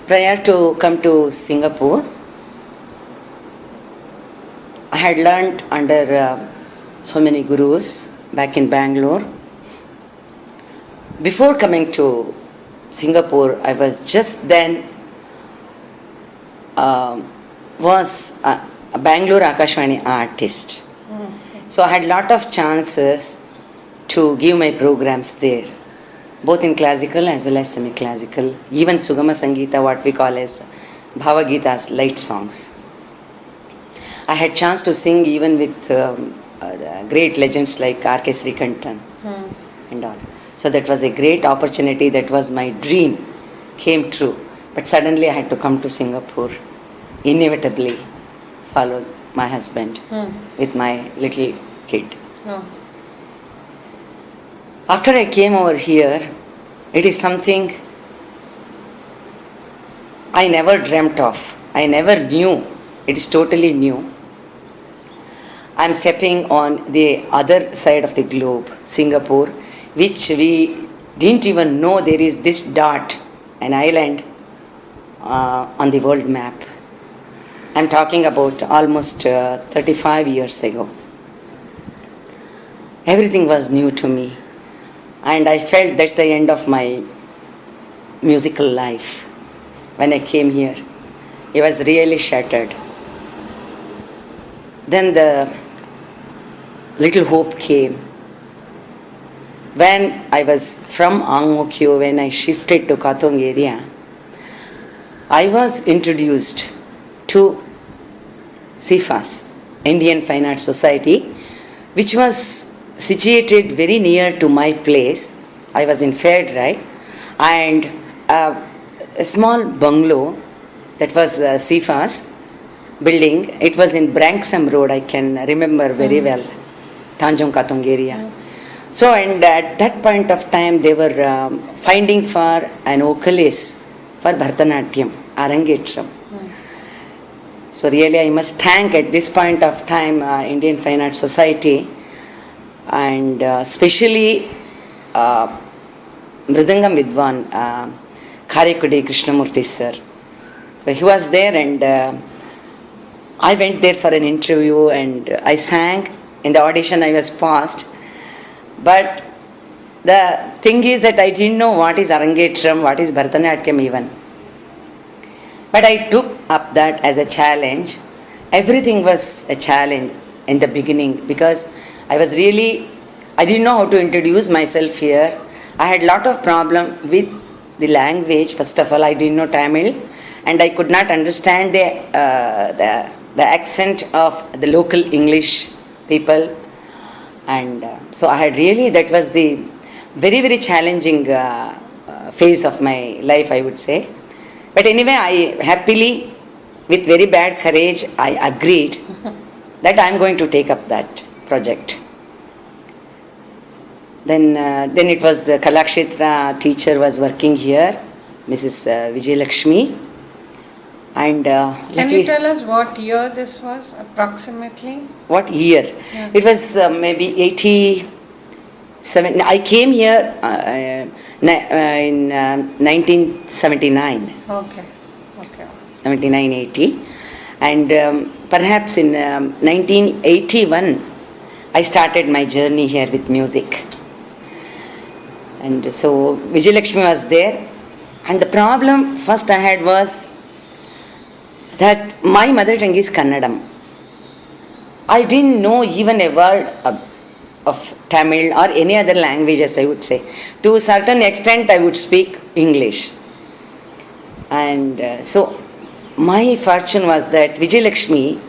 Prior to come to Singapore, I had learnt under so many gurus back in Bangalore. Before coming to Singapore, I was just then was a Bangalore Akashvani artist. So I had lot of chances to give my programs there, both in classical as well as semi-classical, even Sugama Sangeeta, what we call as Bhagya's light songs. I had chance to sing even with great legends like R.K. Srikantan and all. So that was a great opportunity. That was my dream, came true. But suddenly I had to come to Singapore, inevitably followed my husband with my little kid. After I came over here, it is something I never dreamt of. I never knew. It is totally new. I am stepping on the other side of the globe, Singapore, which we didn't even know there is this dot, an island on the world map. I am talking about almost 35 years ago. Everything was new to me. And I felt that's the end of my musical life. When I came here, it was really shattered. Then the little hope came. When I was from Ang Mo Kio, when I shifted to Katong area, I was introduced to CFAS, Indian Fine Arts Society, which was situated very near to my place. I was in Fairdrag, and a small bungalow that was CFAS building. It was in Branksome Road, I can remember very well, Tanjung Katong area. So, and at that point of time, they were finding for an vocalist for Bharatanatyam, Arangetram. So really I must thank at this point of time Indian Fine Arts Society, and especially Mridangam Vidwan, Karekudi Krishnamurthy sir. So he was there, and I went there for an interview, and I sang. In the audition I was passed. But the thing is that I didn't know what is Arangetram, what is Bharatanatyam even. But I took up that as a challenge. Everything was a challenge in the beginning, because I didn't know how to introduce myself here. I had lot of problem with the language. First of all, I didn't know Tamil, and I could not understand the accent of the local English people. And so I had that was the very, very challenging phase of my life, I would say. But anyway, I happily, with very bad courage, I agreed that I am going to take up that project. Then it was the Kalakshetra teacher was working here, Mrs. Vijayalakshmi. And can you tell us what year this was approximately? What year? Yeah. It was maybe 87. I came here in 1979. Okay. 79-80. And perhaps in 1981, I started my journey here with music. And so Vijayalakshmi was there. And the problem first I had was that my mother tongue is Kannadam. I didn't know even a word of Tamil or any other languages, I would say. To a certain extent, I would speak English. And so my fortune was that Vijayalakshmi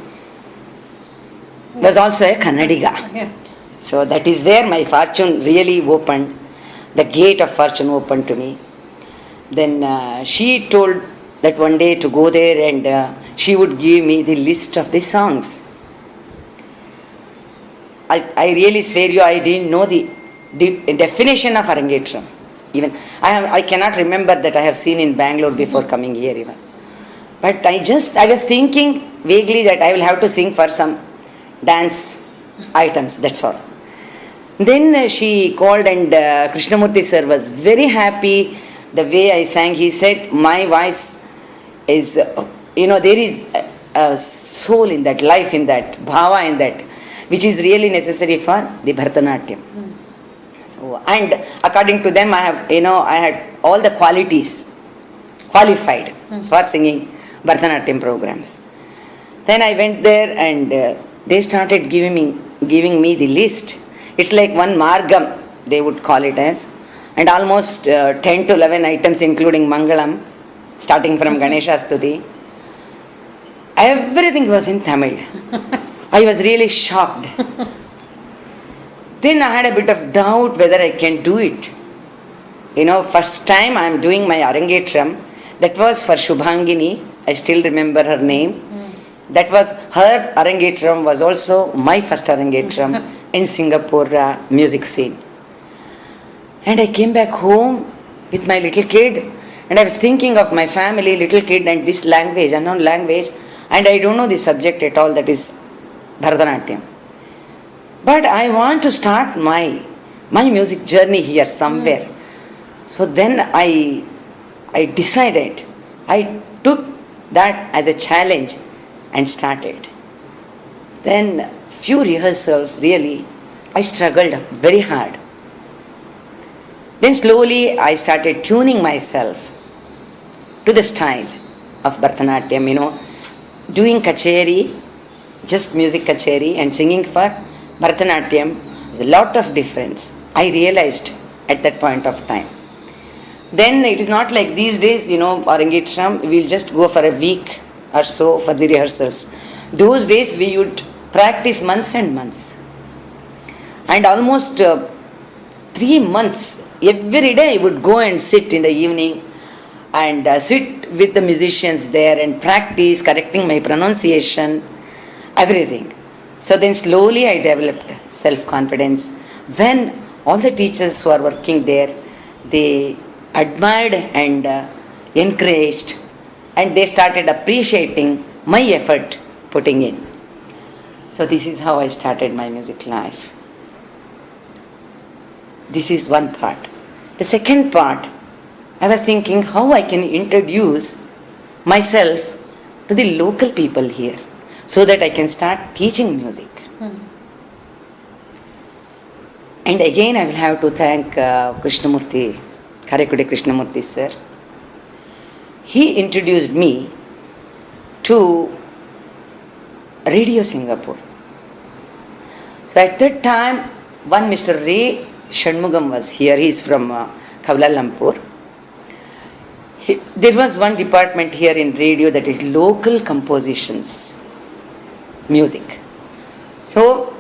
was also a Kannadiga. Yeah. So that is where my fortune really opened. The gate of fortune opened to me. Then she told that one day to go there, and she would give me the list of the songs. I really swear you, I didn't know the definition of Arangetram. Even I cannot remember that I have seen in Bangalore before coming here even. But I was thinking vaguely that I will have to sing for some dance items, that's all. Then she called, and Krishnamurthy sir was very happy the way I sang. He said my voice is, there is a soul in that, life in that, bhava in that, which is really necessary for the Bharatanatyam. So, and according to them, I had all the qualities qualified for singing Bharatanatyam programs. Then I went there and they started giving me the list. It's like one margam, they would call it as, and almost 10 to 11 items including Mangalam, starting from Ganesha Stuti. Everything was in Tamil. I was really shocked. Then I had a bit of doubt whether I can do it. First time I am doing my Arangetram, that was for Shubhangini. I still remember her name. That was her Arangetram, was also my first Arangetram in Singapore music scene. And I came back home with my little kid, and I was thinking of my family, little kid, and this language, unknown language, and I don't know the subject at all, that is Bharatanatyam. But I want to start my music journey here somewhere. So then I decided, I took that as a challenge and started. Then few rehearsals, really, I struggled very hard. Then slowly I started tuning myself to the style of Bharatanatyam, doing kacheri, just music kacheri, and singing for Bharatanatyam. There's a lot of difference, I realized at that point of time. Then it is not like these days, Arangetram, we'll just go for a week or so for the rehearsals. Those days we would practice months and months. And almost 3 months, every day I would go and sit in the evening and sit with the musicians there and practice, correcting my pronunciation, everything. So then slowly I developed self-confidence. When all the teachers who are working there, they admired and encouraged, and they started appreciating my effort putting in. So this is how I started my music life. This is one part. The second part, I was thinking how I can introduce myself to the local people here so that I can start teaching music. And again I will have to thank Krishnamurti, Karaikudi Krishnamurti sir. He introduced me to Radio Singapore. So at that time, one Mr. Ray Shanmugam was here. He is from Kuala Lumpur. There was one department here in radio, that is local compositions, music. So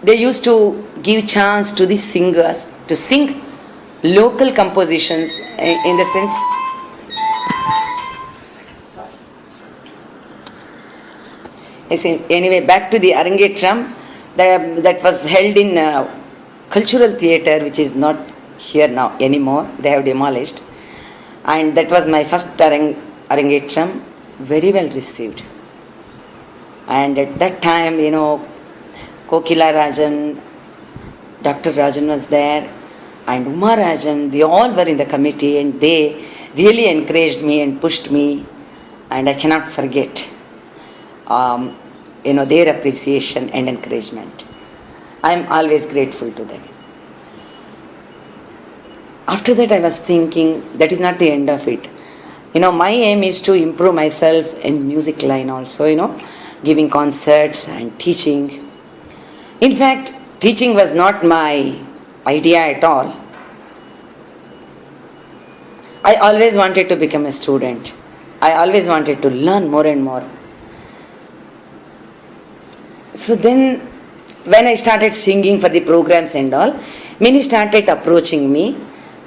they used to give chance to the singers to sing local compositions, in the sense, anyway, back to the Arangetram, that was held in Cultural Theatre, which is not here now anymore. They have demolished. And that was my first Arangetram, very well received. And at that time, Kokila Rajan, Dr. Rajan was there, and Uma Rajan, they all were in the committee, and they really encouraged me and pushed me, and I cannot forget their appreciation and encouragement. I am always grateful to them. After that I was thinking, that is not the end of it. My aim is to improve myself in music line also, giving concerts and teaching. In fact, teaching was not my idea at all. I always wanted to become a student. I always wanted to learn more and more. So then, when I started singing for the programs and all, many started approaching me,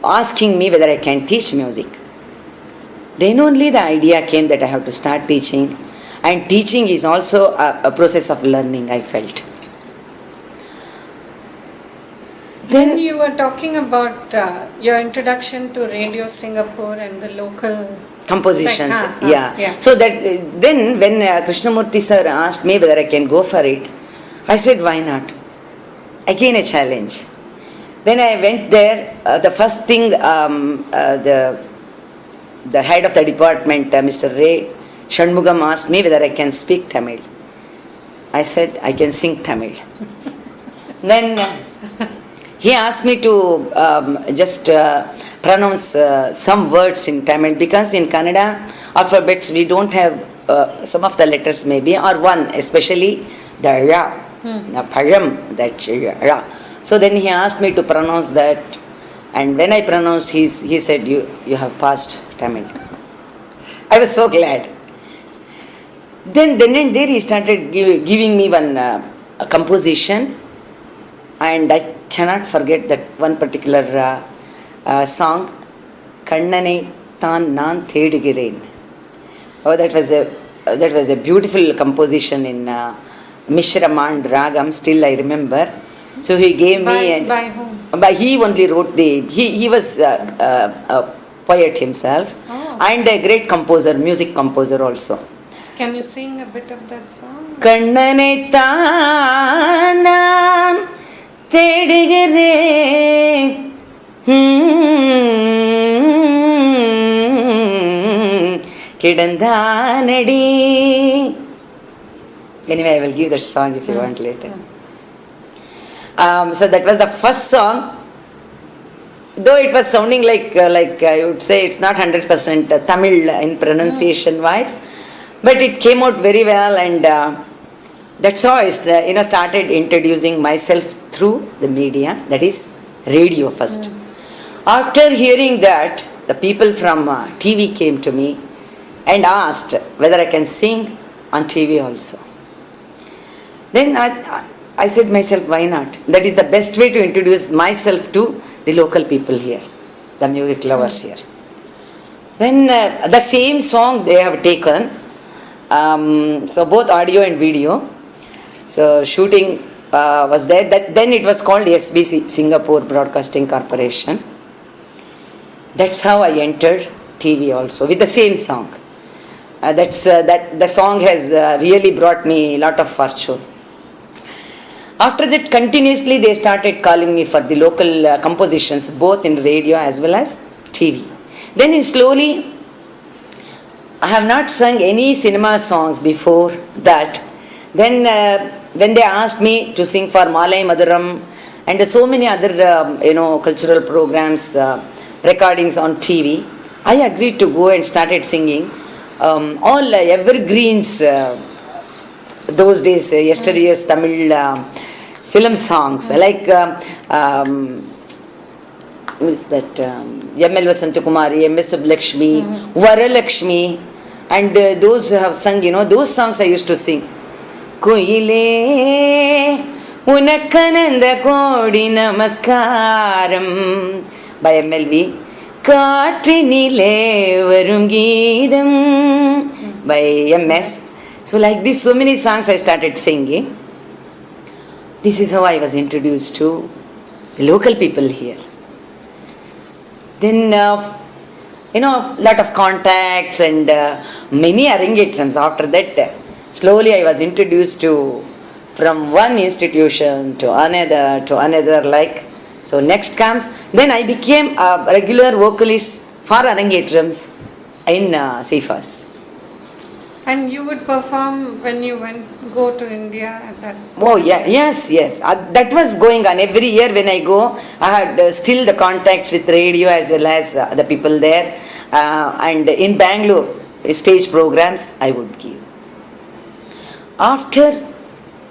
asking me whether I can teach music. Then only the idea came that I have to start teaching. And teaching is also a process of learning, I felt. Then you were talking about your introduction to Radio Singapore and the local compositions. Yeah. So that then when Krishnamurti sir asked me whether I can go for it, I said, why not? Again a challenge. Then I went there. The first thing, the the head of the department, Mr. Ray Shanmugam, asked me whether I can speak Tamil. I said, I can sing Tamil. Then he asked me to just pronounce some words in Tamil, because in Kannada alphabets we don't have some of the letters maybe, or one, especially the ya, the payam, that ya. So then he asked me to pronounce that, and when I pronounced, he said, you have passed Tamil. I was so glad. Then and there he started giving me one composition, and I cannot forget that one particular song, Kannanai Thaan Naan Thedugiraen. Oh, that was a beautiful composition in Mishram and Ragam. Still I remember. So he gave me. By whom? He only wrote he was a poet himself, and a great composer, music composer also. Can you sing a bit of that song? Kannanai Thaan Naan Thedugiraen, Kidandanadi. Anyway, I will give that song if you want later. So that was the first song. Though it was sounding like I would say it's not 100% Tamil in pronunciation wise, but it came out very well, and that's how I started introducing myself through the media, that is radio first. After hearing that, the people from TV came to me and asked whether I can sing on TV also. Then I said myself, why not? That is the best way to introduce myself to the local people here, the music lovers here. Then the same song they have taken, so both audio and video. So shooting was there. Then it was called SBC, Singapore Broadcasting Corporation. That's how I entered TV also, with the same song. That the song has really brought me a lot of fortune. After that, continuously they started calling me for the local compositions, both in radio as well as TV. Then slowly, I have not sung any cinema songs before that. Then when they asked me to sing for Malai Madaram and so many other cultural programs, recordings on TV, I agreed to go and started singing all evergreens. Those days, yesterday's Tamil film songs, like who is that? M.L. Vasantakumari, M.S. Subbulakshmi, Varalakshmi, and those who have sung, those songs I used to sing. Kuile Unakkananda Kodi Namaskaram by M.L.V. Kaatrinile Varum Geetham by M.S. So like this, so many songs I started singing. This is how I was introduced to the local people here. Then, lot of contacts and many arrangements. After that, slowly I was introduced to from one institution to another, like. So next comes, then I became a regular vocalist for arrangements in CFAS. And you would perform when you go to India at that point? Oh, yeah, yes. That was going on. Every year when I go, I had still the contacts with radio as well as the people there. And in Bangalore, stage programs I would give. After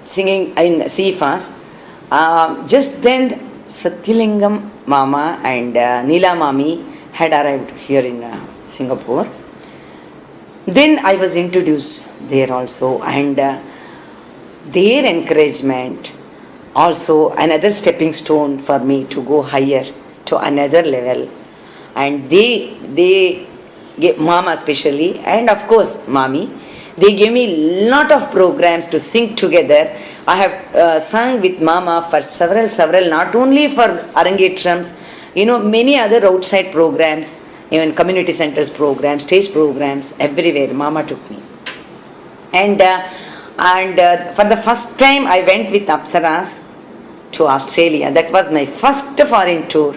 singing in CFAS, just then Satyalingam Mama and Neela Mami had arrived here in Singapore. Then I was introduced there also, and their encouragement also another stepping stone for me to go higher to another level. And they gave Mama especially, and of course Mami, they gave me lot of programs to sing together. I have sung with Mama for several, not only for Arangetrams, many other outside programs, even community centers programs, stage programs, everywhere Mama took me. And for the first time I went with Apsaras to Australia. That was my first foreign tour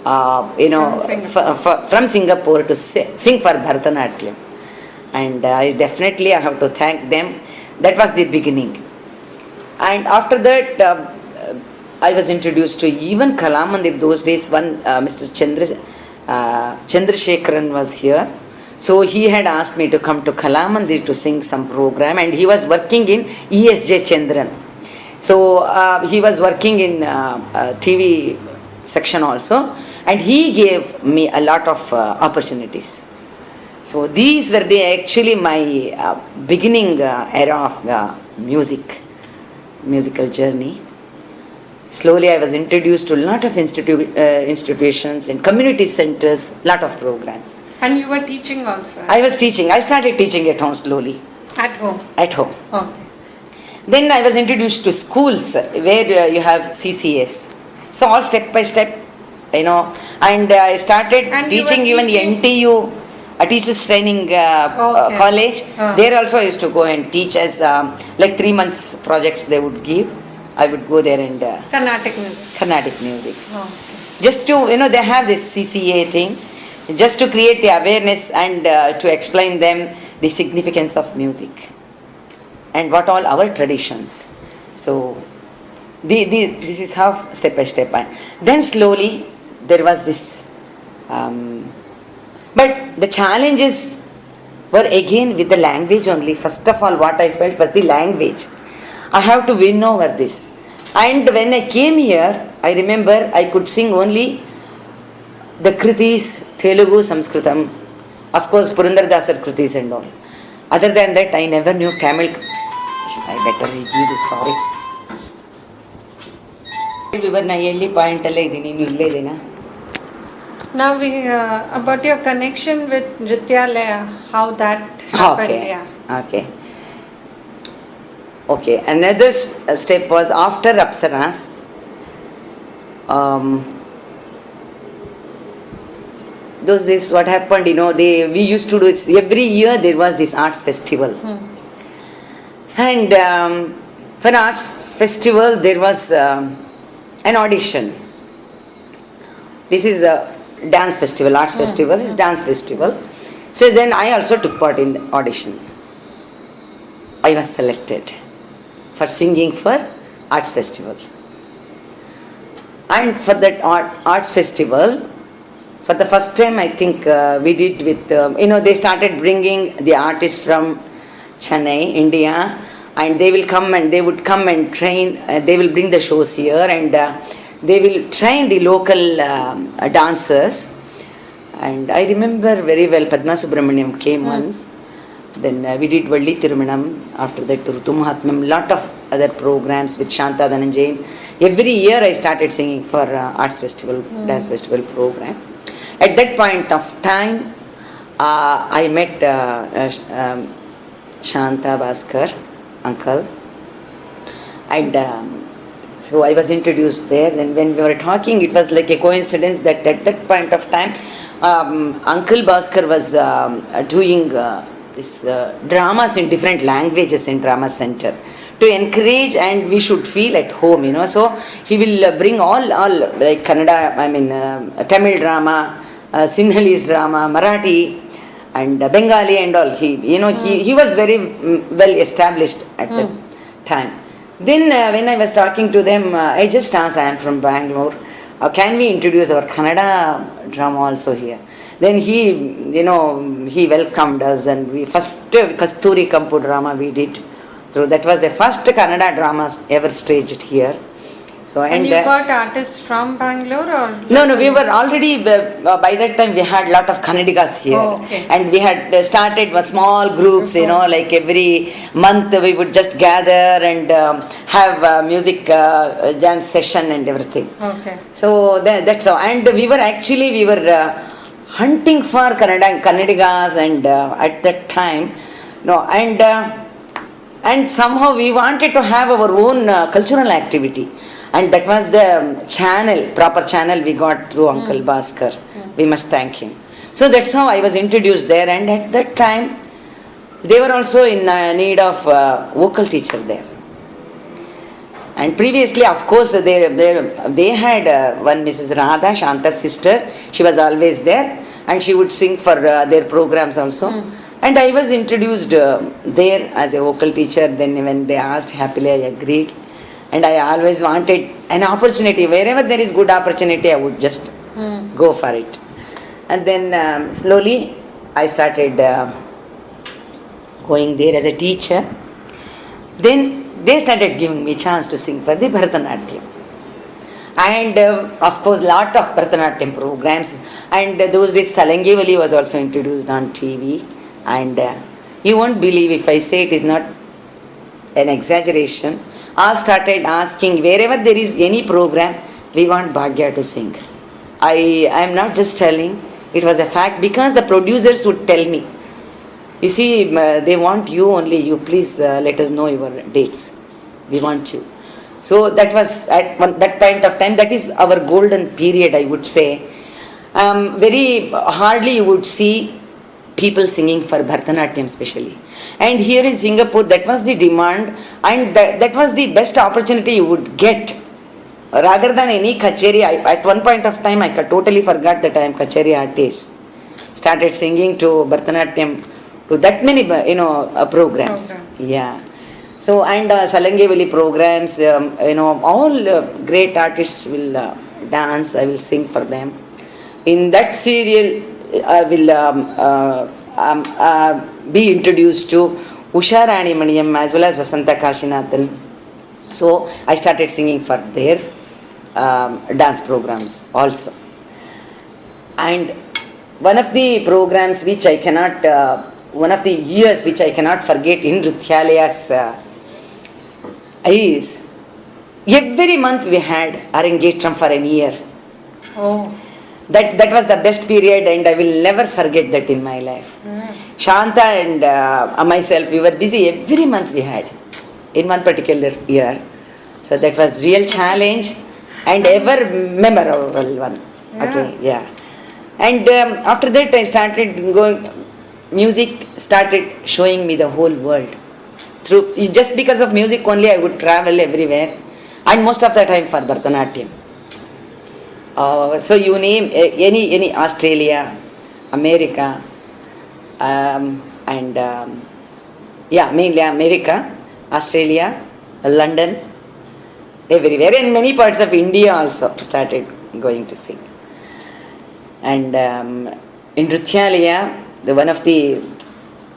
From Singapore. from Singapore to sing for Bharatanatyam. And I have to thank them. That was the beginning. And after that, I was introduced to even Kalamandir. Those days, one Mr. Chandrasekharan was here. So he had asked me to come to Kalamandir to sing some program, and he was working in ESJ Chandran. So he was working in TV section also, and he gave me a lot of opportunities. So these were actually my beginning era of musical journey. Slowly I was introduced to a lot of institutions and community centers, lot of programs. And you were teaching also? I was teaching. I started teaching at home slowly. At home? At home. Okay. Then I was introduced to schools where you have CCS. So all step by step, and I started teaching even NTU, a teachers training college. There also I used to go and teach as like 3 months projects they would give. I would go there and Carnatic music. Carnatic music. Okay. Just to they have this CCA thing, just to create the awareness and to explain them the significance of music and what all our traditions. So this is how step by step. Then slowly there was this, but the challenges were again with the language only. First of all, what I felt was the language. I have to win over this. And when I came here, I remember I could sing only the Kritis, Telugu, Sanskritam, of course Purandaradasar Kritis and all. Other than that, I never knew Tamil. I better give this, sorry. Now about your connection with Nrityalaya, how that happened. Okay. Yeah. Okay, another step was after Apsaras. Those days what happened, we used to do it every year. There was this arts festival, and for arts festival there was an audition. This is a dance festival. Arts festival is dance festival. So then I also took part in the audition. I was selected for singing for arts festival. And for that arts festival, for the first time I think we did with, they started bringing the artists from Chennai, India, and they would come and train, they will bring the shows here, and they will train the local dancers. And I remember very well, Padma Subramaniam came once. Then we did Valli Thirumanam, after that Rutu Mahatmam, lot of other programs with Shanta Dhananjay. Every year I started singing for arts festival, dance festival program. At that point of time, I met Shanta Bhaskar, uncle. And so I was introduced there. Then when we were talking, it was like a coincidence that at that point of time, Uncle Bhaskar was doing dramas in different languages in drama center to encourage, and we should feel at home, so he will bring all like Kannada, Tamil drama, Sinhalese drama, Marathi and Bengali and all. He was very well established at that time. Then when I was talking to them, I just asked, I am from Bangalore, can we introduce our Kannada drama also here? Then he welcomed us, and we first Kasturi Kampu drama we did. So that was the first Kannada dramas ever staged here. So and you got artists from Bangalore or? No, we were already, by that time we had lot of Kannadigas here. Oh, okay. And we had started small groups, like every month we would just gather and have music jam session and everything. Okay. So that's how. And we were hunting for Kannadigas, and at that time, and somehow we wanted to have our own cultural activity. And that was the proper channel we got through Uncle Bhaskar. We must thank him. So that's how I was introduced there, and at that time, they were also in need of vocal teacher there. And previously, of course, they had one Mrs. Radha, Shanta's sister. She was always there, and she would sing for their programs also. And I was introduced there as a vocal teacher. Then when they asked, happily I agreed. And I always wanted an opportunity. Wherever there is good opportunity, I would just go for it. And then slowly I started going there as a teacher. Then they started giving me chance to sing for the Bharatanatyam. And of course, lot of Bharatanatyam programs. And those days Salangevali was also introduced on TV. And you won't believe if I say it is not an exaggeration. All started asking, wherever there is any program, we want Bhagya to sing. I am not just telling, it was a fact, because the producers would tell me, you see, they want you only, you please let us know your dates. We want you. So that was at that point of time, that is our golden period, I would say. Very hardly you would see people singing for Bharatanatyam especially. And here in Singapore, that was the demand, and that was the best opportunity you would get. Rather than any kacheri, at one point of time, I totally forgot that I am kacheri artist. Started singing to Bharatanatyam, to that many, programs. Yeah. So, and Salangevali programs, all great artists will dance, I will sing for them. In that serial, I will be introduced to Usha Rani Maniyam as well as Vasanta Kashinathan. So, I started singing for their dance programs also. And one of the programs which I cannot, one of the years which I cannot forget in Nrityalayas is, every month we had Arangetram for a year. Oh. That was the best period, and I will never forget that in my life. Shanta and myself, we were busy. Every month we had in one particular year. So that was real challenge and ever memorable one. Okay, yeah. And after that I started going, music started showing me the whole world. Just because of music only, I would travel everywhere, and most of the time for Bharatanatyam. So you name any Australia, America, and mainly America, Australia, London, everywhere, and many parts of India also started going to sing. And in Nrityalaya, the one of the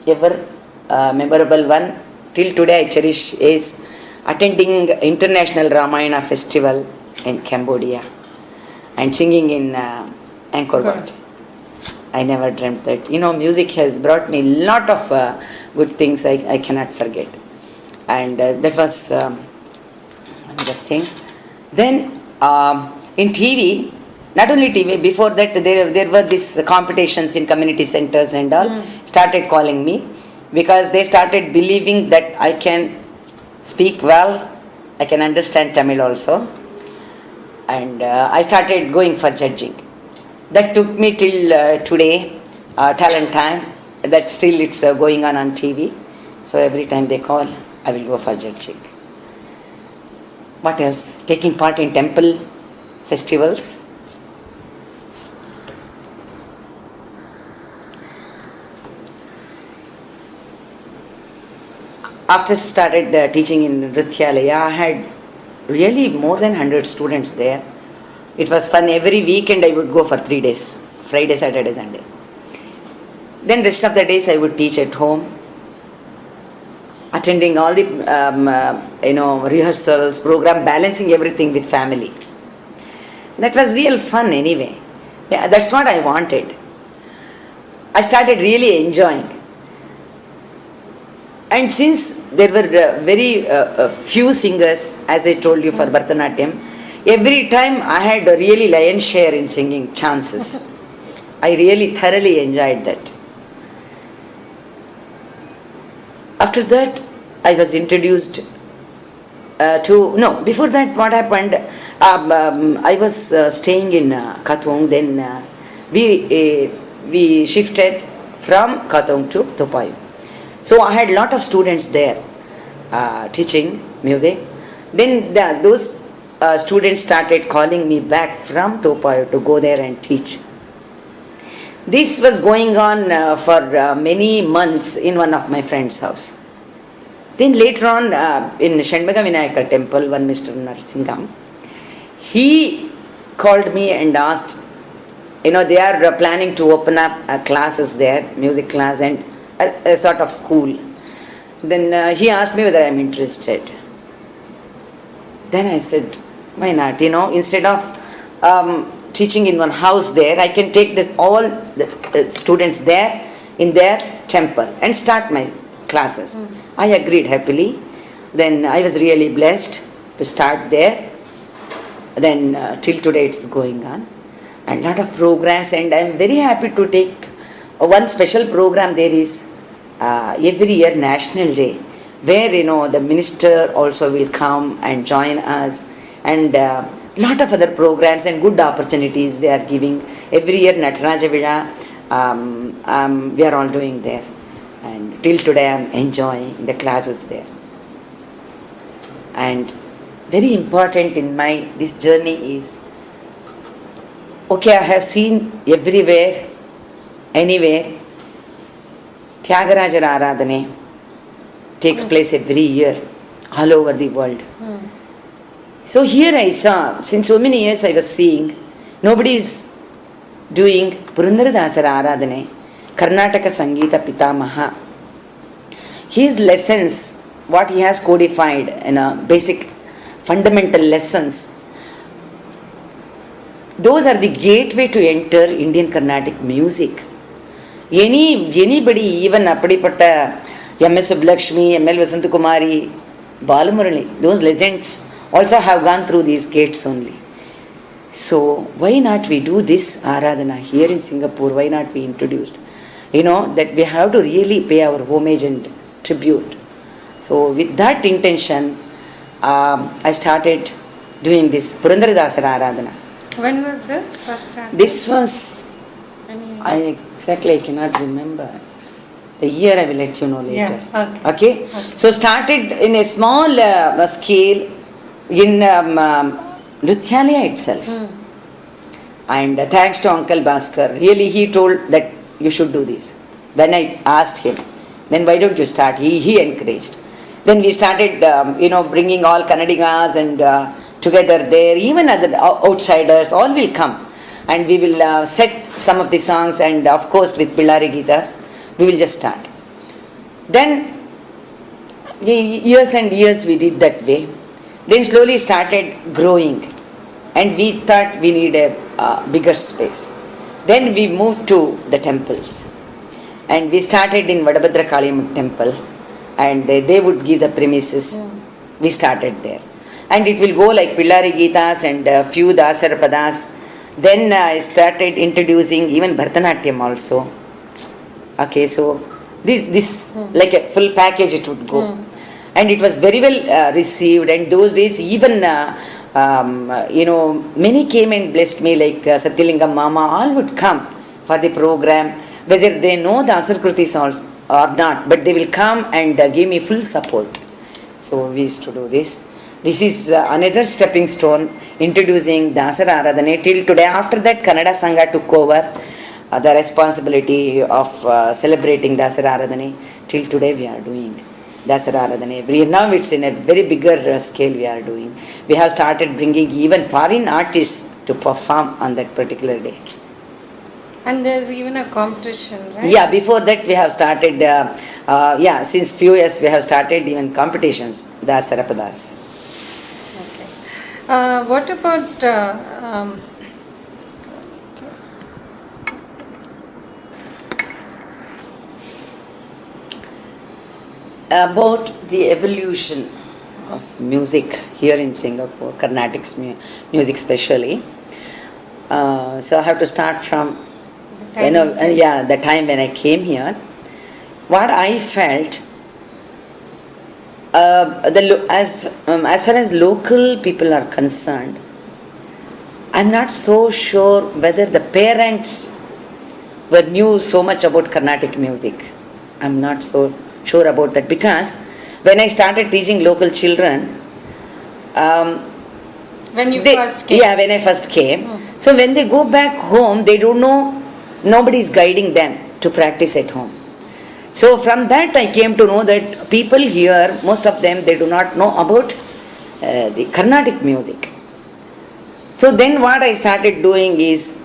ever memorable one till today I cherish is attending International Ramayana Festival in Cambodia and singing in Angkor Wat. I never dreamt that. Music has brought me a lot of good things I cannot forget. And that was another thing. Then in TV, not only TV, before that there were these competitions in community centers and all, started calling me, because they started believing that I can speak well, I can understand Tamil also. And I started going for judging. That took me till today, talent time, that still it's going on TV. So every time they call, I will go for judging. What else? Taking part in temple festivals. After started teaching in Nrityalaya, I had really more than 100 students there. It was fun. Every weekend I would go for 3 days, Friday, Saturday, Sunday. Then rest of the days I would teach at home, attending all the rehearsals, program, balancing everything with family. That was real fun anyway. Yeah, that's what I wanted. I started really enjoying. And since there were very few singers, as I told you, for Bharatanatyam, every time I had a really lion's share in singing chances. I really thoroughly enjoyed that. After that, I was introduced before that what happened, I was staying in Katong, then we shifted from Katong to Topayu. So I had a lot of students there teaching music, Then those students started calling me back from Topayo to go there and teach. This was going on for many months in one of my friend's house. Then later on in Shanbaga Vinayaka temple, one Mr. Narsingam, he called me and asked, they are planning to open up classes there, music class and a sort of school. Then he asked me whether I am interested. Then I said, why not? Instead of teaching in one house there, I can take all the students there in their temple and start my classes. I agreed happily. Then I was really blessed to start there. Then till today it's going on. And lot of programs, and I'm very happy to take one special program. There is every year National Day, where the minister also will come and join us, and lot of other programs and good opportunities they are giving. Every year Nataraja Vida, we are all doing there, and till today I'm enjoying the classes there. And very important in this journey is, okay, I have seen everywhere, anywhere, Tyagarajar Aradhane takes place every year, all over the world. So here I saw, since so many years I was seeing, nobody is doing Purandaradasara Aradhane, Karnataka Sangeeta Pitamaha. His lessons, what he has codified in basic fundamental lessons, those are the gateway to enter Indian Carnatic music. Anybody, even Apadipatta, M.S. Subbulakshmi, M.L. Vasantakumari, Balamurali, those legends also have gone through these gates only. So why not we do this Aradhana here in Singapore? Why not we introduced? That we have to really pay our homage and tribute. So with that intention, I started doing this Purandaradasara Aradhana. When was this first time? This was, I cannot remember. The year I will let you know later. Yeah, Okay? So started in a small scale in Nrityalaya itself. And thanks to Uncle Bhaskar, really he told that you should do this. When I asked him, then why don't you start? He encouraged. Then we started, bringing all Kannadigas and together there, even other outsiders, all will come. And we will set some of the songs, and of course with Billari Geetas, we will just start. Then, years and years we did that way. Then slowly started growing, and we thought we need a bigger space. Then we moved to the temples, and we started in Vadabhadra Kaliamma temple, and they would give the premises. We started there. And it will go like Pillari Geetas and few Dasara Padas. Then I started introducing even Bharatanatyam also. Okay, so this like a full package it would go. And it was very well received, and those days even many came and blessed me, like Satyalingam Mama, all would come for the program, whether they know the Asarkrutis or not, but they will come and give me full support. So we used to do this. This is another stepping stone, introducing Dasara Aradhane. Till today, after that Kannada Sangha took over the responsibility of celebrating Dasara Aradhane. Till today we are doing Dasara Aradhane every year. Now it's in a very bigger scale we are doing. We have started bringing even foreign artists to perform on that particular day. And there's even a competition, right? Yeah, before that we have started, since few years we have started even competitions, Dasara Padas. What about about the evolution of music here in Singapore, Carnatic music especially. So I have to start from the time when I came here. What I felt, as far as local people are concerned, I'm not so sure whether the parents knew so much about Carnatic music. I'm not so sure about that, because when I started teaching local children, Um, When you first came? Yeah, when I first came. So when they go back home, they don't know, nobody is guiding them to practice at home. So from that I came to know that people here, most of them, they do not know about the Carnatic music. So then what I started doing is,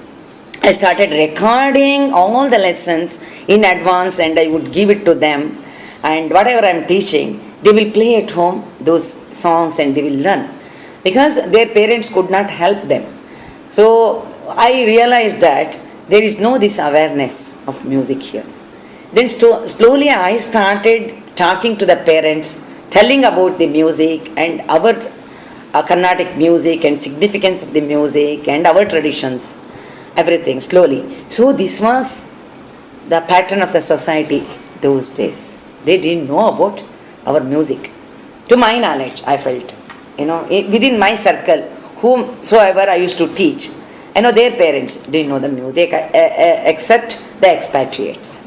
I started recording all the lessons in advance and I would give it to them, and whatever I am teaching, they will play at home those songs and they will learn, because their parents could not help them. So I realized that there is no this awareness of music here. Then slowly I started talking to the parents, telling about the music and our Carnatic music and significance of the music and our traditions, everything slowly. So this was the pattern of the society those days. They didn't know about our music. To my knowledge, I felt, within my circle, whomsoever I used to teach, their parents didn't know the music except the expatriates.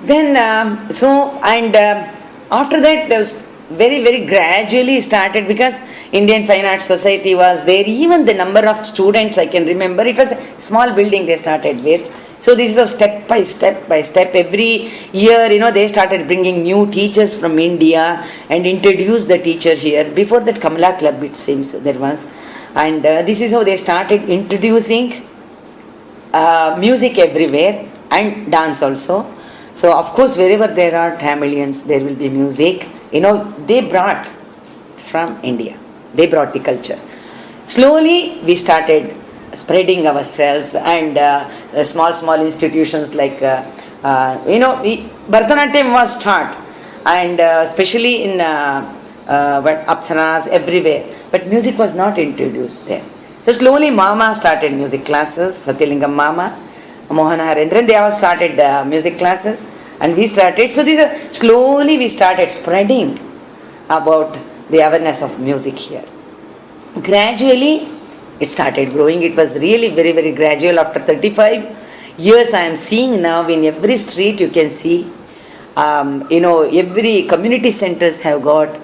Then, after that, there was very, very gradually started, because Indian Fine Arts Society was there. Even the number of students, I can remember, it was a small building they started with. So this is a step by step by step. Every year, they started bringing new teachers from India and introduced the teacher here. Before that, Kamala Club, it seems, there was. And this is how they started introducing music everywhere and dance also. So of course, wherever there are Tamilians, there will be music. They brought from India. They brought the culture. Slowly, we started spreading ourselves, and small institutions like, Bharatanatyam was taught, and especially in Apsaras, everywhere. But music was not introduced there. So slowly, Mama started music classes, Satyalingam Mama, Mohana Harendran, they all started music classes, and we started. So slowly we started spreading about the awareness of music here. Gradually, it started growing. It was really very, very gradual. After 35 years, I am seeing now in every street you can see, every community centers have got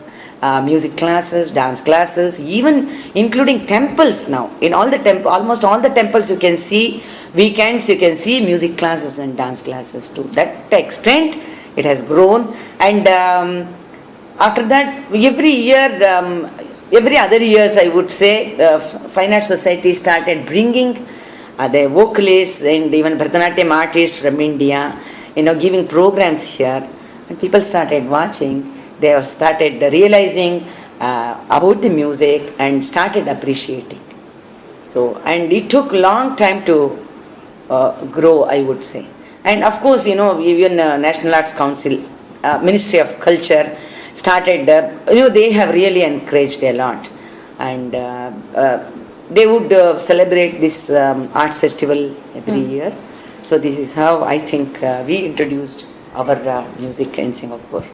music classes, dance classes, even including temples now. In all the almost all the temples you can see, weekends you can see music classes and dance classes to that extent it has grown. And after that, every year, every other years, I would say, Fine Arts Society started bringing the vocalists and even Bharatanatyam artists from India, giving programs here, and people started watching. They have started realizing about the music and started appreciating. So, and it took long time to grow, I would say. And of course, even National Arts Council, Ministry of Culture started, they have really encouraged a lot. And they would celebrate this arts festival every year. So this is how I think we introduced our music in Singapore.